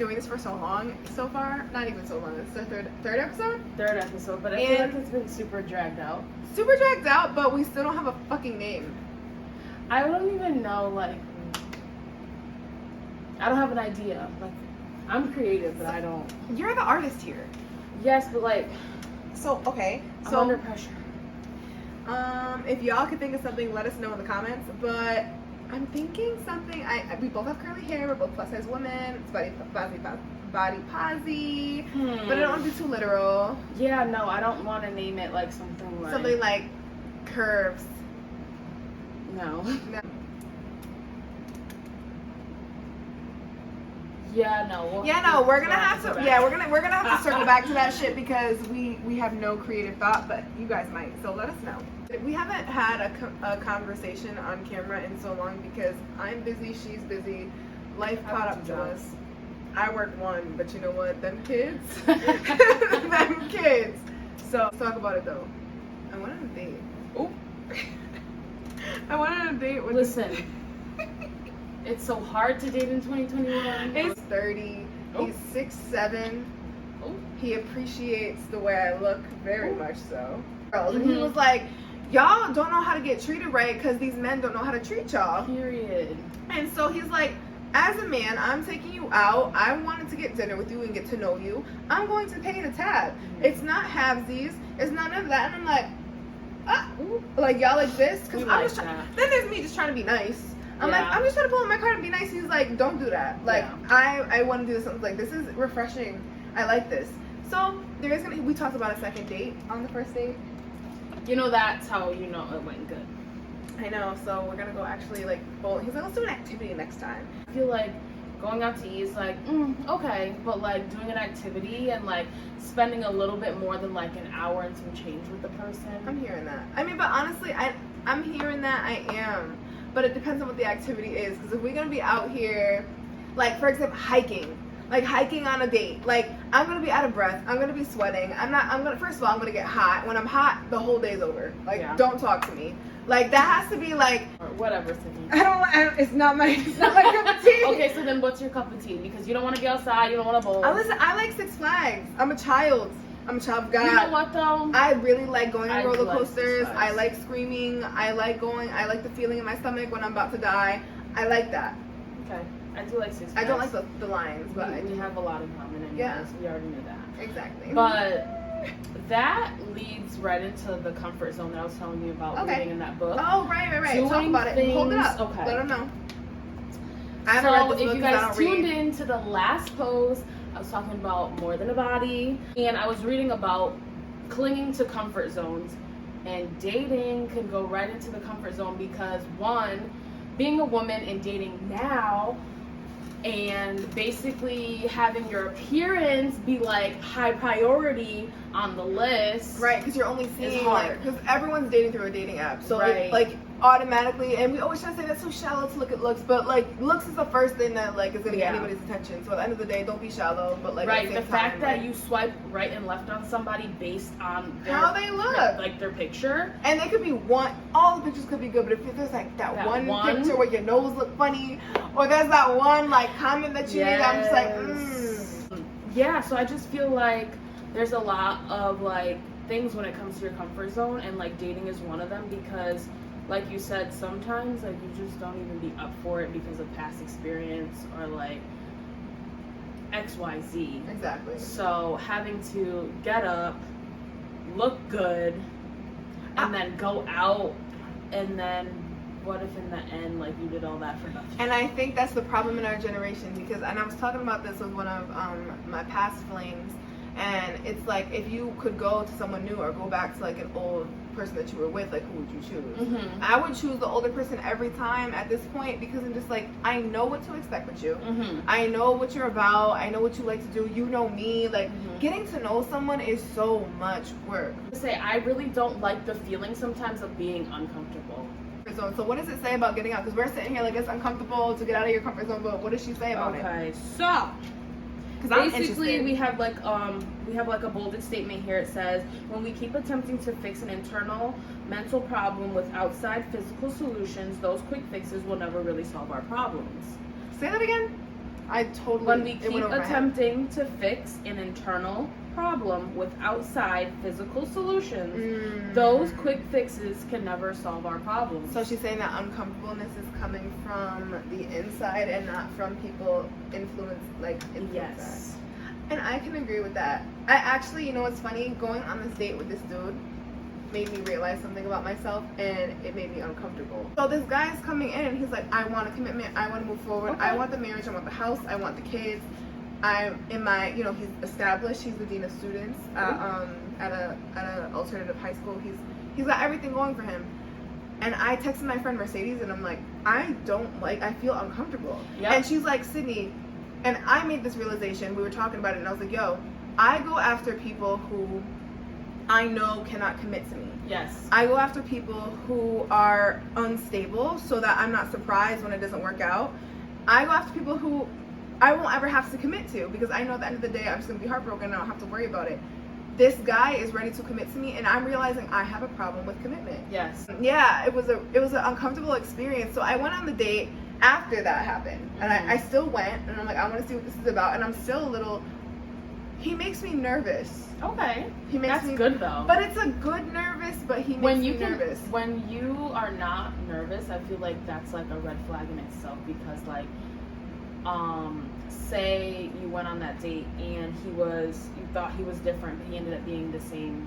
Doing this for so long so far. Not even so long. It's the third episode. Third episode, but I feel like it's been super dragged out. Super dragged out, but we still don't have a fucking name. I don't even know, like, I don't have an idea. Like, I'm creative, but I don't. You're the artist here. Yes, but like, so okay. I'm So under pressure. if y'all can think of something, let us know in the comments. But I'm thinking something. We both have curly hair. We're both plus size women. It's body posy. But I don't want to be too literal. Yeah, no, I don't want to name it like something like curves. No. No. Yeah, no. We're gonna have to. Yeah, we're gonna have to circle back to that shit because we have no creative thought, but you guys might. So let us know. We haven't had a conversation on camera in so long because I'm busy, she's busy, life caught up to us. I work one, but you know what? Them kids, them kids. So let's talk about it though. I went on a date. Oh. I went on a date with. Listen. It's so hard to date in 2021. He's 30. Oh. He's 6'7". Oh. He appreciates the way I look very much so. And he Mhm. was like, y'all don't know how to get treated right because these men don't know how to treat y'all. Period. And so he's like, as a man, I'm taking you out. I wanted to get dinner with you and get to know you. I'm going to pay the tab. Mhm. It's not halvesies. It's none of that. And I'm like, like y'all like this? Because We I'm like just that. then there's me just trying to be nice. I'm Yeah. like, I'm just trying to pull up my card and be nice. He's like, don't do that. Like, Yeah. I want to do something like this is refreshing. I like this. So we talked about a second date on the first date. You know, that's how you know it went good. I know. So we're gonna go actually like bowl. He's like, let's do an activity next time. I feel like going out to eat is like, okay, but like doing an activity and like spending a little bit more than like an hour and some change with the person. I'm hearing that. I mean, but honestly, I'm hearing that. I am. But it depends on what the activity is. Because if we're gonna be out here, like for example, hiking on a date, like I'm gonna be out of breath. I'm gonna be sweating. First of all, I'm gonna get hot. When I'm hot, the whole day's over. Like, don't talk to me. Like that has to be like Or whatever, Sydney. It's not my cup of tea. Okay, so then what's your cup of tea? Because you don't want to be outside, you don't want to bowl. I like Six Flags. I'm a child of God. You know what though? I really like going on I roller like coasters. Six I Flags. like screaming. I like the feeling in my stomach when I'm about to die. I like that. Okay, I do like Six Flags. I don't like the lines, but we have a lot in common anyways. Yeah. We already knew that. Exactly. But that leads right into the comfort zone that I was telling you about reading in that book. Oh, right. Doing Talk about it. Hold it up. things- okay. Let them know. I haven't So read this if book you 'cause I guys don't tuned read. in to the last post, I was talking about more than a body, and I was reading about clinging to comfort zones, and dating can go right into the comfort zone because one, being a woman and dating now and basically having your appearance be like high priority on the list. Right, because you're only seeing hard. because everyone's dating through a dating app, so Right. like automatically, and we always try to say that's so shallow to look at looks, but like looks is the first thing that like is gonna get anybody's attention. So at the end of the day, don't be shallow, but like Right, at the the same fact time, that like, you swipe right and left on somebody based on how they look, like their picture. and they could be all the pictures could be good, but if there's like that one picture where your nose look funny, or there's that one like comment that you made, I'm just like, Yeah, so I just feel like there's a lot of like things when it comes to your comfort zone, and like dating is one of them because like you said, sometimes like you just don't even be up for it because of past experience or like XYZ. Exactly. So having to get up, look good, and then go out, and then what if in the end like you did all that for nothing? And I think that's the problem in our generation because, and I was talking about this with one of my past flings, and it's like if you could go to someone new or go back to like an old person that you were with, like who would you choose? Mm-hmm. I would choose the older person every time at this point because I'm just like, I know what to expect with you. Mm-hmm. I know what you're about. I know what you like to do. You know me. Like Mm-hmm. getting to know someone is so much work. I really don't like the feeling sometimes of being uncomfortable. zone. So what does it say about getting out? Because we're sitting here like it's uncomfortable to get out of your comfort zone, but what does she say about it? Okay, so Because basically we have like a bolded statement here. It says, when we keep attempting to fix an internal mental problem with outside physical solutions, those quick fixes will never really solve our problems. Say that again. I totally. When we it keep went over my head. attempting to fix an internal problem with outside physical solutions, those quick fixes can never solve our problems. So she's saying that uncomfortableness is coming from the inside and not from people influence. Yes. And I can agree with that. I actually, you know what's funny? Going on this date with this dude made me realize something about myself, and it made me uncomfortable. So this guy's coming in and he's like, I want a commitment, I want to move forward, Okay. I want the marriage, I want the house, I want the kids. I'm in my, you know, he's established, he's the dean of students at a alternative high school. He's got everything going for him. And I texted my friend Mercedes and I'm like, I feel uncomfortable. Yep. And she's like, Sydney, and I made this realization, we were talking about it and I was like, yo, I go after people who I know cannot commit to me. Yes. I go after people who are unstable so that I'm not surprised when it doesn't work out. I go after people who I won't ever have to commit to because I know at the end of the day I'm just gonna be heartbroken and I don't have to worry about it. This guy is ready to commit to me and I'm realizing I have a problem with commitment. Yes. Yeah, it was an uncomfortable experience. So I went on the date after that happened. And I still went and I'm like, I wanna see what this is about, and I'm still a little, he makes me nervous. Okay. He makes That's me good though. But it's a good nervous, but he makes me nervous. When you are not nervous, I feel like that's like a red flag in itself because like say you went on that date and you thought he was different, but he ended up being the same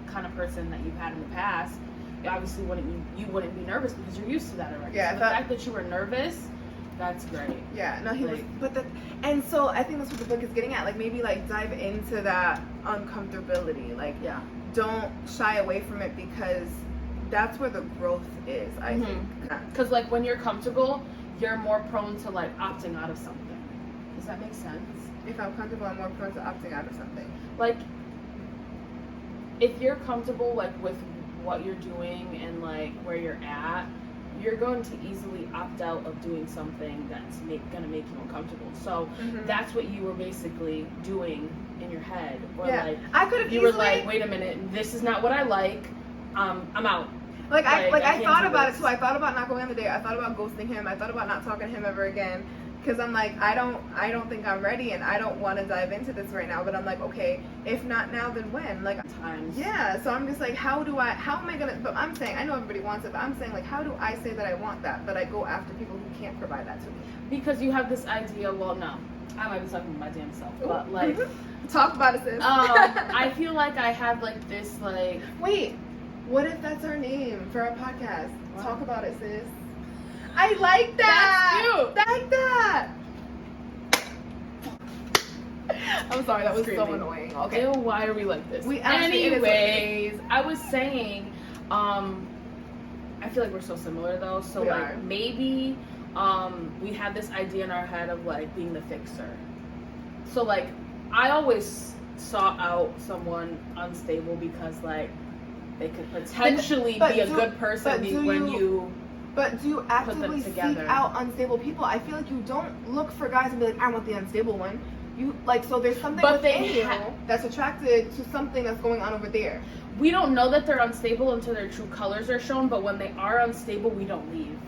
kind of person that you've had in the past. Obviously, you wouldn't be nervous because you're used to that already. Yeah, so the fact that you were nervous, that's great. Yeah, no, he was, and so I think that's what the book is getting at. Like maybe like dive into that uncomfortability. Like Yeah. don't shy away from it because that's where the growth is. I think. Because like when you're comfortable, you're more prone to like opting out of something. Does that make sense? If I'm comfortable, I'm more prone to opting out of something. Like if you're comfortable like with what you're doing and like where you're at, you're going to easily opt out of doing something that's gonna make you uncomfortable. So that's what you were basically doing in your head. Or like I could have. You were like, wait a minute, this is not what I like. I'm out. Like I thought about it this. too. I thought about not going on the date. I thought about ghosting him. I thought about not talking to him ever again. Because I'm like, I don't think I'm ready, and I don't want to dive into this right now. But I'm like, okay, if not now, then when? Like Times. Yeah. So I'm just like, how am I gonna? But I'm saying, I know everybody wants it, but I'm saying like, how do I say that I want that? But I go after people who can't provide that to me. Because you have this idea. Well, no, I might be talking to my damn self, but like, talk about it, sis. I feel like I have like this like. Wait, what if that's our name for our podcast? Wow. Talk about it, sis. I like that. That's I like that. I'm sorry, that was so Screaming. annoying. Okay. Ew, why are we like this? We actually- it is Anyways, I was saying, I feel like we're so similar though. So We like are. maybe we have this idea in our head of like being the fixer. So like I always sought out someone unstable because like they could potentially but be a do- good person but do when you- you But do you actively seek together. out unstable people? I feel like you don't look for guys and be like, I want the unstable one. You like, so there's something But within they you ha- that's attracted to something that's going on over there. we don't know that they're unstable until their true colors are shown, but when they are unstable, we don't leave.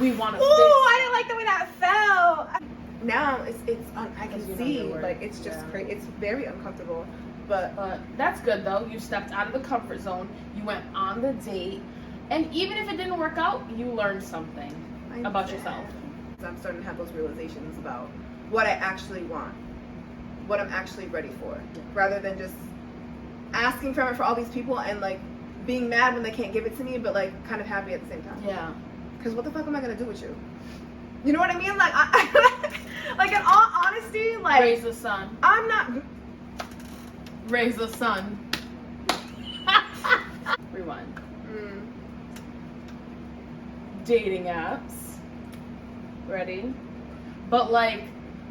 We want to Ooh, fix. I didn't like the way that felt. Now I Because can you know see your worth. like it's just Yeah. crazy. It's very uncomfortable, but But that's good though. You stepped out of the comfort zone. You went on the date, and even if it didn't work out, you learned something about yourself. I'm starting to have those realizations about what I actually want, what I'm actually ready for, rather than just asking from it for all these people and like being mad when they can't give it to me, but like kind of happy at the same time. Yeah. Because what the fuck am I gonna do with you? You know what I mean? Like, like in all honesty, like Raise the sun. I'm not. Raise the sun. Rewind. Dating apps. Ready? But like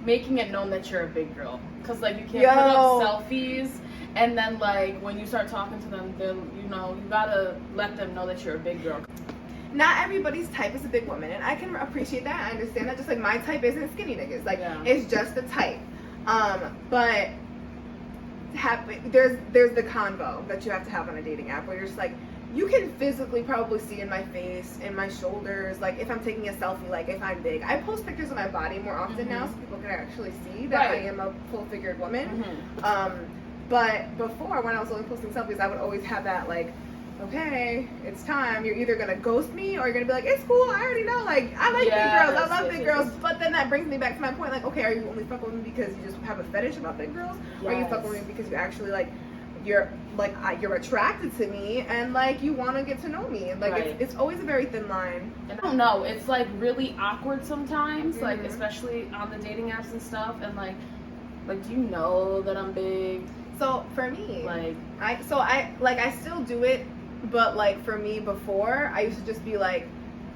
making it known that you're a big girl. Cause like you can't put up selfies and then like when you start talking to them, then you gotta let them know that you're a big girl. Not everybody's type is a big woman, and I can appreciate that. I understand that. Just like my type isn't skinny niggas. Like it's just the type. But there's the convo that you have to have on a dating app where you're just like, you can physically probably see in my face, in my shoulders, like if I'm taking a selfie, like if I'm big. I post pictures of my body more often now, so people can actually see that I am a full-figured woman. But before, when I was only posting selfies, I would always have that like, okay, it's time. You're either gonna ghost me or you're gonna be like, it's cool. I already know. Like, I like big girls. I love big girls. But then that brings me back to my point. Like, okay, are you only fucking with me because you just have a fetish about big girls, or are you fucking with me because you actually like, you're attracted to me and like you want to get to know me? Like, it's always a very thin line. And I don't know. It's like really awkward sometimes, like especially on the dating apps and stuff. And like, do you know that I'm big? So for me, like, I still do it, but like for me before, I used to just be like,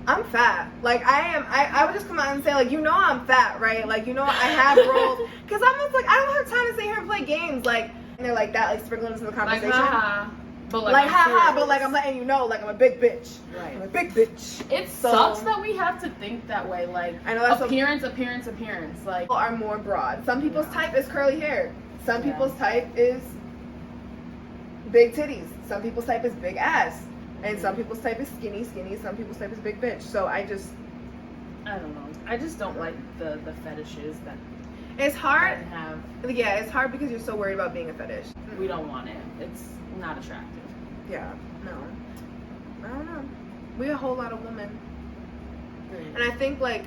I'm fat. Like I would just come out and say like, you know, I'm fat, right? Like, you know, I have rolls. Because I'm just like, I don't have time to sit here and play games. Like, and they're like that, like sprinkling into the conversation. Like, haha. But like haha, but like I'm letting you know, like I'm a big bitch. Right. I'm a big bitch. It sucks that we have to think that way. Like, I know that's appearance. Like, people are more broad. Some people's type is curly hair. Some people's type is big titties. Some people's type is big ass. And some people's type is skinny. Some people's type is big bitch. So I don't know. I just don't like the fetishes that it's hard. Have. Yeah, it's hard because you're so worried about being a fetish. We don't want it. It's not attractive. Yeah, no. I don't know. We a whole lot of women. And I think like,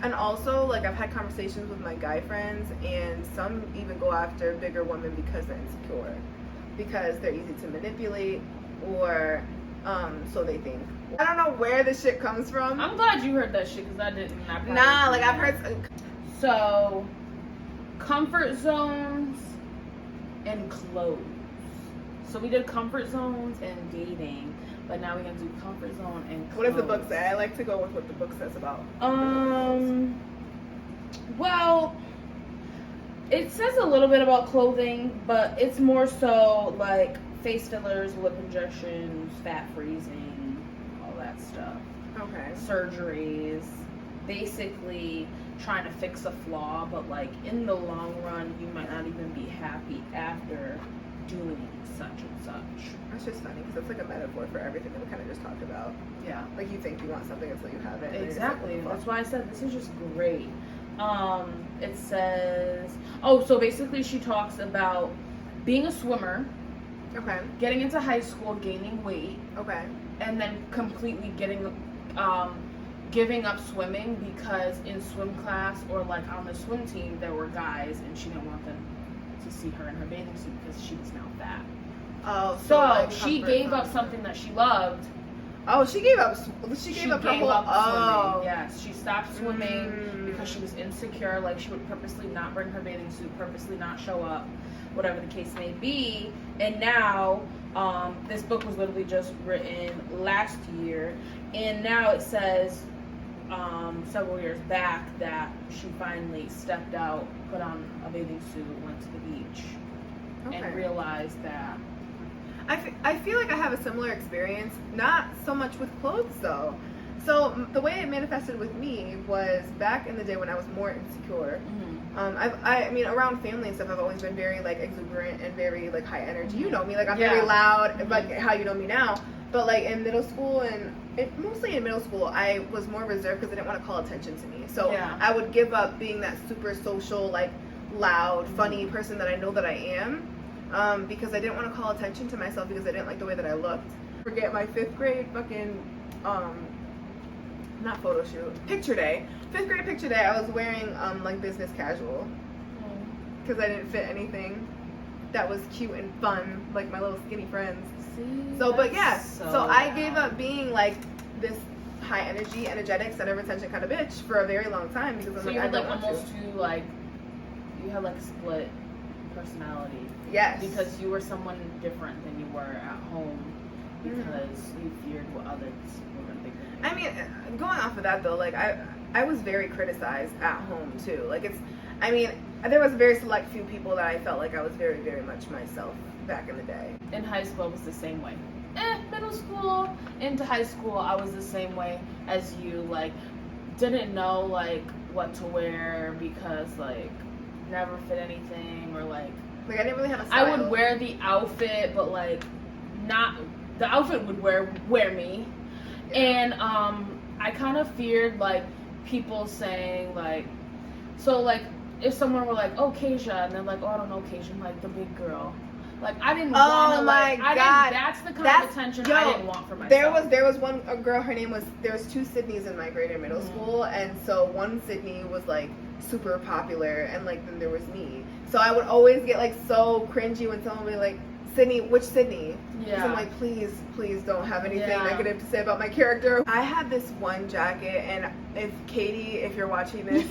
and also like I've had conversations with my guy friends, and some even go after bigger women because they're insecure, because they're easy to manipulate, or so they think. I don't know where this shit comes from. I'm glad you heard that shit because I didn't. Nah, like I've heard. So, comfort zones and clothes. So we did comfort zones and dating, but now we're gonna do comfort zone and clothes. What does the book say? I like to go with what the book says about. Well, it says a little bit about clothing, but it's more so like face fillers, lip injections, fat freezing, all that stuff. Okay. Surgeries, basically trying to fix a flaw, but like in the long run, you might not even be happy after doing such and such. That's just funny because it's like a metaphor for everything that we kind of just talked about. Yeah. Like you think you want something until you have it. Exactly. That's why I said this is just great. It says, so basically she talks about being a swimmer. Okay. Getting into high school, gaining weight. Okay. And then completely giving up swimming because in swim class or like on the swim team there were guys and she didn't want them to see her in her bathing suit because she was now fat. Oh, so like she gave up something that she loved. Oh, she gave up. She gave up her whole. Swimming. Yes, she stopped swimming because she was insecure. Like she would purposely not bring her bathing suit, purposely not show up, whatever the case may be. And now, this book was literally just written last year, and now it says several years back that she finally stepped out, put on a bathing suit, went to the beach, and realized that. I feel like I have a similar experience, not so much with clothes though. So the way it manifested with me was back in the day when I was more insecure. I mean, around family and stuff, I've always been very like exuberant and very like high energy. You know me, like I'm very loud, like how you know me now. But like in middle school and mostly in middle school, I was more reserved because I didn't want to call attention to me. So I would give up being that super social, like loud, funny person that I know that I am. Because I didn't want to call attention to myself because I didn't like the way that I looked. Forget my 5th grade fucking, not photo shoot, picture day. 5th grade picture day, I was wearing, like business casual. Because I didn't fit anything that was cute and fun, like my little skinny friends. So I gave up being like this high energy, energetic, center of attention kind of bitch for a very long time because I'm so like, you had I don't like want almost two, like, you had like a split personality. Yes. Because you were someone different than you were at home because you feared what others were going to think. I mean, going off of that though, like I was very criticized at home too. Like there was a very select few people that I felt like I was very, very much myself back in the day. In high school, it was the same way. Middle school into high school, I was the same way as you. Like, didn't know like what to wear because like never fit anything or like I didn't really have a style. I would wear the outfit, but like not the outfit would wear me. And I kind of feared like people saying like, so like if someone were like, oh, Kasia, and they're like, oh, I don't know Kasia, I'm like the big girl. Like I didn't want to like, that's the kind of attention I didn't want for myself. There was one a girl, her name was, there was 2 Sydneys in my grade in middle school, and so one Sydney was like super popular, and like then there was me. So I would always get like so cringy when someone would be like, Sydney, which Sydney? Yeah. I'm like, please don't have anything negative to say about my character. I had this one jacket, and if Katie, if you're watching this,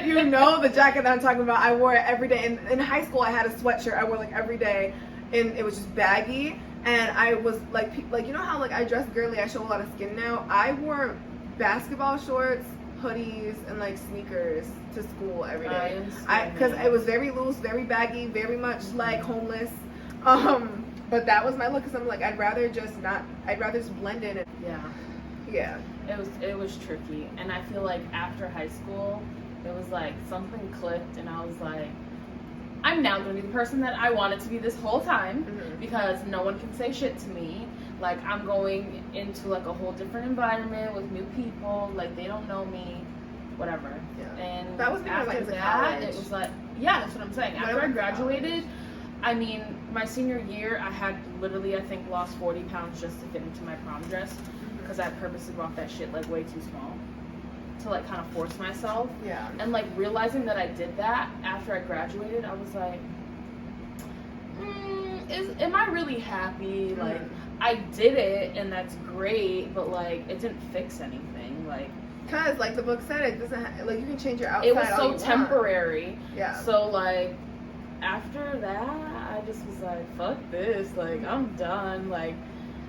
you know the jacket that I'm talking about. I wore it every day. In high school, I had a sweatshirt I wore like every day, and it was just baggy. And I was like you know how like I dress girly, I show a lot of skin now. I wore basketball shorts, hoodies, and like sneakers to school every day. Because it was very loose, very baggy, very much like homeless. But that was my look, because I'm like, I'd rather just blend in. Yeah. It was tricky, and I feel like after high school, it was like something clicked, and I was like, I'm now gonna be the person that I wanted to be this whole time, because no one can say shit to me. Like I'm going into like a whole different environment with new people, like they don't know me, whatever. Yeah. And that was after that, it was like, yeah, that's what I'm saying. After I graduated, I mean, my senior year, I had literally, I think, lost 40 pounds just to fit into my prom dress, because I purposely bought that shit like way too small to like kind of force myself. Yeah. And like realizing that I did that after I graduated, I was like, am I really happy? Like, I did it, and that's great, but like it didn't fix anything. Like, cause like the book said, it doesn't like you can change your outside. It was so temporary. Yeah. So like after that, I just was like, fuck this. Like I'm done. Like,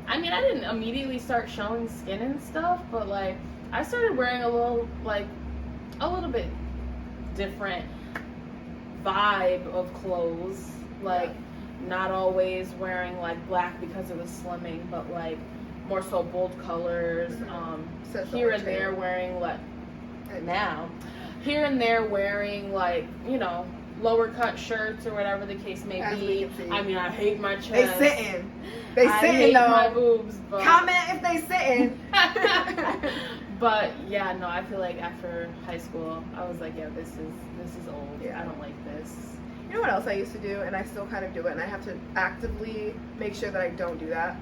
I mean, I didn't immediately start showing skin and stuff, but like I started wearing a little bit different vibe of clothes. Like not always wearing like black because of the slimming, but like more so bold colors. Here and there wearing like here and there wearing like, you know, lower cut shirts or whatever the case may be. I mean, I hate my chest. They I sitting hate though. my boobs. But... Comment if they sitting. But yeah, no, I feel like after high school, I was like, yeah, this is old. Yeah. I don't like this. You know what else I used to do, and I still kind of do it, and I have to actively make sure that I don't do that.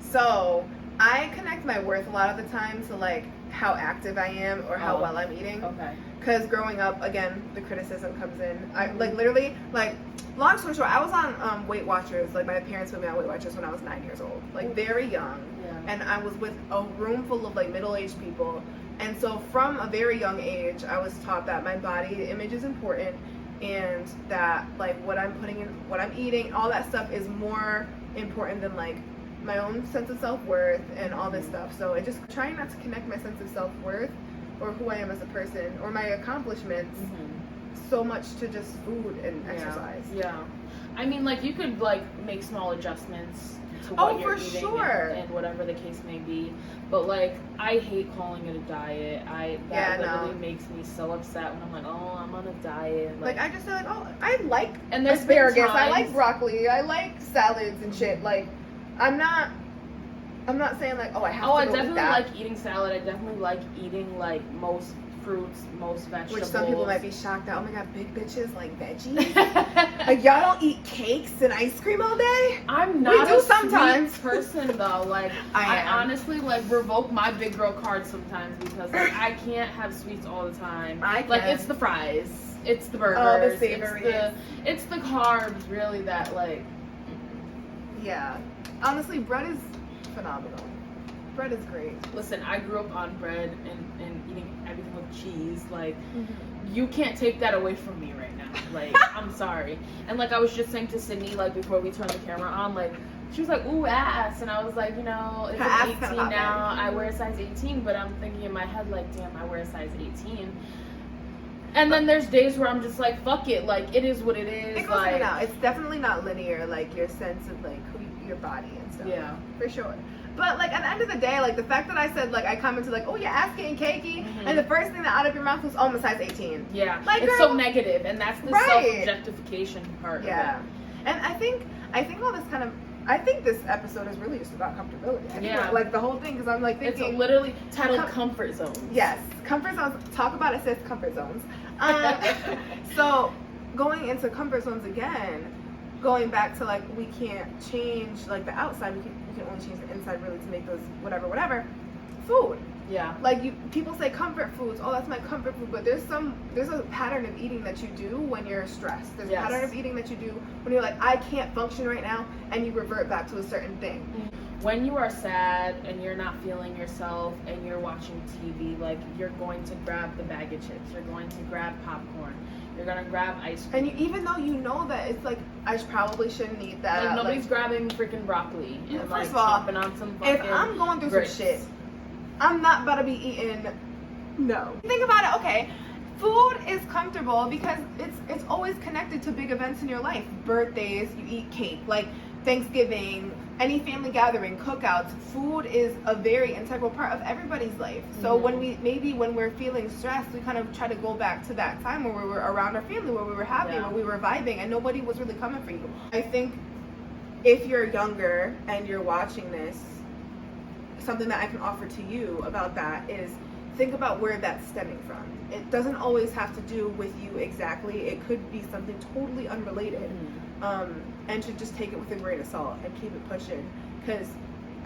So I connect my worth a lot of the time to like how active I am or how well I'm eating. Okay. Because growing up, again, the criticism comes in. I like literally like, long story short, I was on Weight Watchers. Like my parents put me on Weight Watchers when I was 9 years old, like very young. Yeah. And I was with a room full of like middle-aged people. And so from a very young age, I was taught that my body image is important, and that like what I'm putting in, what I'm eating, all that stuff is more important than like my own sense of self-worth and all this stuff. So it just trying not to connect my sense of self-worth or who I am as a person or my accomplishments so much to just food and exercise. Yeah. I mean, like you could like make small adjustments to what you're eating and whatever the case may be. But like I hate calling it a diet. That literally makes me so upset when I'm like, oh, I'm on a diet. Like I just feel like, oh, I like there's asparagus, I like broccoli, I like salads and shit. Like I'm not saying like, oh, I have to go I definitely eat that. like eating salad. I definitely like eating like most fruits, most vegetables. Which some people might be shocked at. Oh my god, big bitches like veggies. Like y'all don't eat cakes and ice cream all day? I'm not a sometimes. sweet person though. Like I honestly like revoke my big girl card sometimes because like I can't have sweets all the time. Like it's the fries, it's the burgers, the savory. It's the carbs really that like. Yeah. Honestly, bread is phenomenal. Bread is great. Listen, I grew up on bread and eating everything with cheese. Like, you can't take that away from me right now. Like, I'm sorry. And like I was just saying to Sydney, like before we turned the camera on, like she was like, "Ooh, ass," and I was like, you know, it's 18 now. I wear a size 18, but I'm thinking in my head like, damn, I wear a size 18. And then there's days where I'm just like, fuck it, like it is what it is. It goes in and out. It's definitely not linear, like your sense of like your body and stuff. Yeah, for sure. But like at the end of the day, like the fact that I said like I commented like, oh your ass getting cakey, and the first thing that out of your mouth was, oh, I'm a size 18. Yeah, like it's girl, so negative, and that's the self-objectification part. Yeah, of it. and I think all this kind of, I think this episode is really just about comfortability. Yeah. Like the whole thing, because I'm like thinking. It's literally titled Comfort Zones. Yes, comfort zones. Talk about it, sis. Comfort zones. So going into comfort zones again, going back to like we can't change like the outside. We can only change the inside really to make those whatever. Food. Yeah. Like people say comfort foods. Oh, that's my comfort food. But there's a pattern of eating that you do when you're stressed. There's a pattern of eating that you do when you're like, I can't function right now, and you revert back to a certain thing. When you are sad and you're not feeling yourself and you're watching TV, like you're going to grab the bag of chips, you're going to grab popcorn, you're gonna grab ice cream. And even though you know that it's like I probably shouldn't eat that. Like nobody's grabbing freaking broccoli and first like of all, chopping on some fucking if I'm going through grits. some shit, I'm not about to be eating. No. Think about it. Okay, food is comfortable because it's always connected to big events in your life. Birthdays, you eat cake. Like Thanksgiving, any family gathering, cookouts. Food is a very integral part of everybody's life. So when we're feeling stressed, we kind of try to go back to that time where we were around our family, where we were happy, where we were vibing, and nobody was really coming for you. I think if you're younger and you're watching this, something that I can offer to you about that is think about where that's stemming from. It doesn't always have to do with you exactly. It could be something totally unrelated. And to just take it with a grain of salt and keep it pushing. Because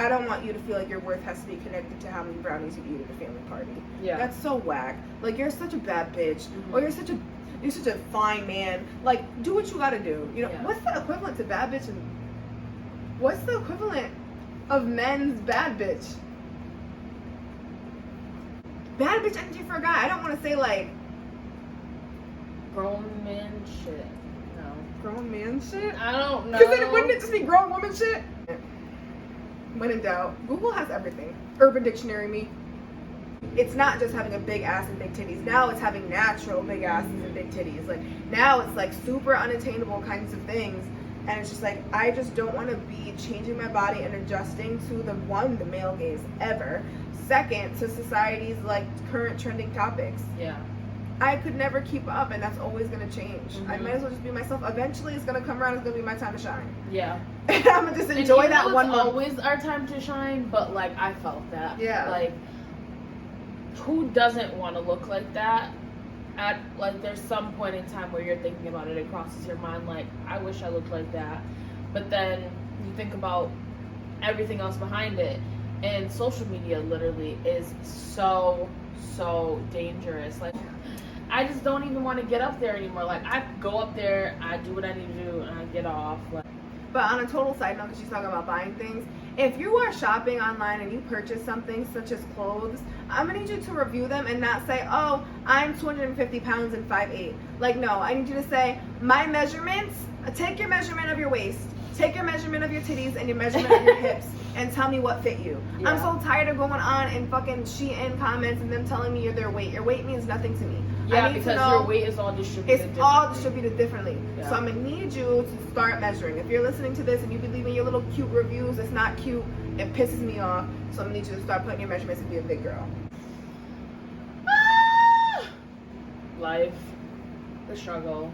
I don't want you to feel like your worth has to be connected to how many brownies you eat at a family party. Yeah. That's so whack. Like, you're such a bad bitch. Or you're such a fine man. Like, do what you gotta do. You know, what's the equivalent to bad bitch? And what's the equivalent of men's bad bitch? Bad bitch energy for a guy. I don't want to say like Grown man shit. No. Grown man shit? I don't know. Because then wouldn't it just be grown woman shit? When in doubt, Google has everything. Urban Dictionary me. It's not just having a big ass and big titties. Now it's having natural big asses and big titties. Like now it's like super unattainable kinds of things. And it's just like, I just don't want to be changing my body and adjusting to the male gaze ever. Second, to society's like current trending topics. Yeah. I could never keep up, and that's always going to change. I might as well just be myself. Eventually, it's going to come around. It's going to be my time to shine. Yeah. And I'm going to just enjoy that one month. It's always our time to shine, but like I felt that. Yeah. Like, who doesn't want to look like that? At like, there's some point in time where you're thinking about it. It crosses your mind like, I wish I looked like that. But then you think about everything else behind it, and social media literally is so dangerous. Like, I just don't even want to get up there anymore. Like, I go up there, I do what I need to do, and I get off. Like, but on a total side note, because she's talking about buying things, if you are shopping online and you purchase something such as clothes, I'm going to need you to review them and not say, oh, I'm 250 pounds and 5'8". Like, no, I need you to say, my measurements, take your measurement of your waist, take your measurement of your titties and your measurement of your hips, and tell me what fit you. Yeah. I'm so tired of going on and fucking Shein comments and them telling me their weight. Your weight means nothing to me. Yeah, because your weight is all distributed differently. It's all distributed differently. Yeah. So I'm going to need you to start measuring. If you're listening to this and you be leaving your little cute reviews, it's not cute. It pisses me off. So I'm going to need you to start putting your measurements and be a big girl. Life. The struggle.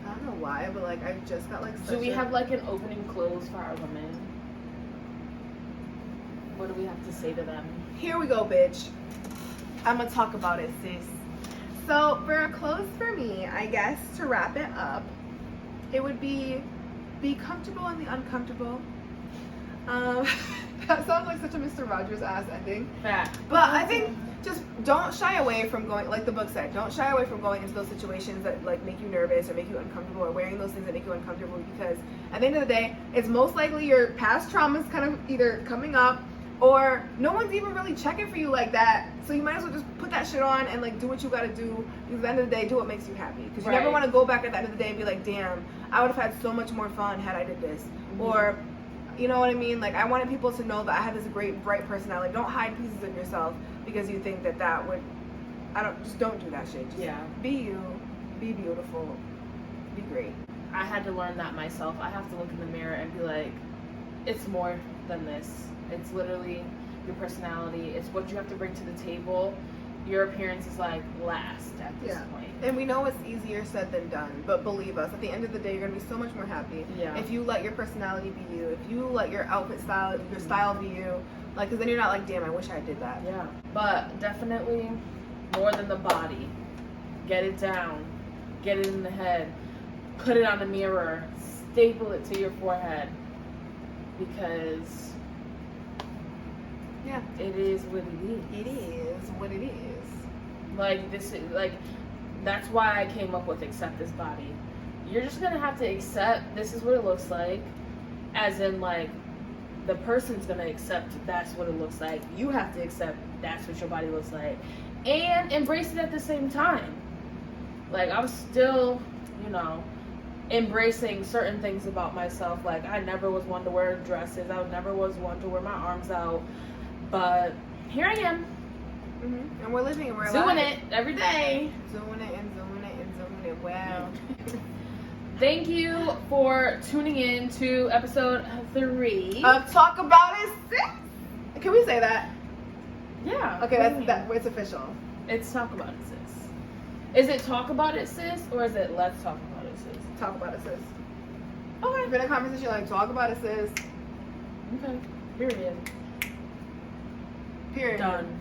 I don't know why, but like I just got like such Do we have like an opening close for our women? What do we have to say to them? Here we go, bitch. I'm going to talk about it, sis. So for a close for me, I guess to wrap it up, it would be comfortable in the uncomfortable. That sounds like such a Mr. Rogers ass ending. Fact. But I think just don't shy away from going, like the book said, don't shy away from going into those situations that like make you nervous or make you uncomfortable, or wearing those things that make you uncomfortable, because at the end of the day, it's most likely your past traumas kind of either coming up, or no one's even really checking for you like that. So you might as well just put that shit on and like do what you gotta do. Because at the end of the day, do what makes you happy. Because you never want to go back at the end of the day and be like, damn, I would have had so much more fun had I did this. Or, you know what I mean? Like, I wanted people to know that I have this great, bright personality. Don't hide pieces of yourself because you think that would, just don't do that shit. Just be you, be beautiful, be great. I had to learn that myself. I have to look in the mirror and be like, it's more than this. It's literally your personality. It's what you have to bring to the table. your appearance is like last at this Yeah. point. And we know it's easier said than done, but believe us, at the end of the day, you're gonna be so much more happy Yeah. if you let your personality be you. If you let your outfit style, your style be you. Like, cause then you're not like, damn, I wish I did that. Yeah, but definitely more than the body. Get it down, get it in the head, put it on the mirror, staple it to your forehead, because Yeah. it is what it is. It is what it is. Like this is like that's why I came up with accept this body. You're just gonna have to accept this is what it looks like, as in like the person's gonna accept that's what it looks like. You have to accept that's what your body looks like, and embrace it at the same time. Like I'm still, you know, embracing certain things about myself. Like I never was one to wear dresses. I never was one to wear my arms out, but here I am. Mm-hmm. And we're living and we're Doing alive. it every day. Doing it and doing it and doing it well. Thank you for tuning in to episode 3. Talk about it, sis. Can we say that? Yeah. Okay, what do you that's mean? it's official. It's talk about it, sis. Is it talk about it, sis, or is it let's talk about it, sis? Talk about it, sis. Okay. If in a conversation, like, talk about it, sis. Okay. Period. Period. Done.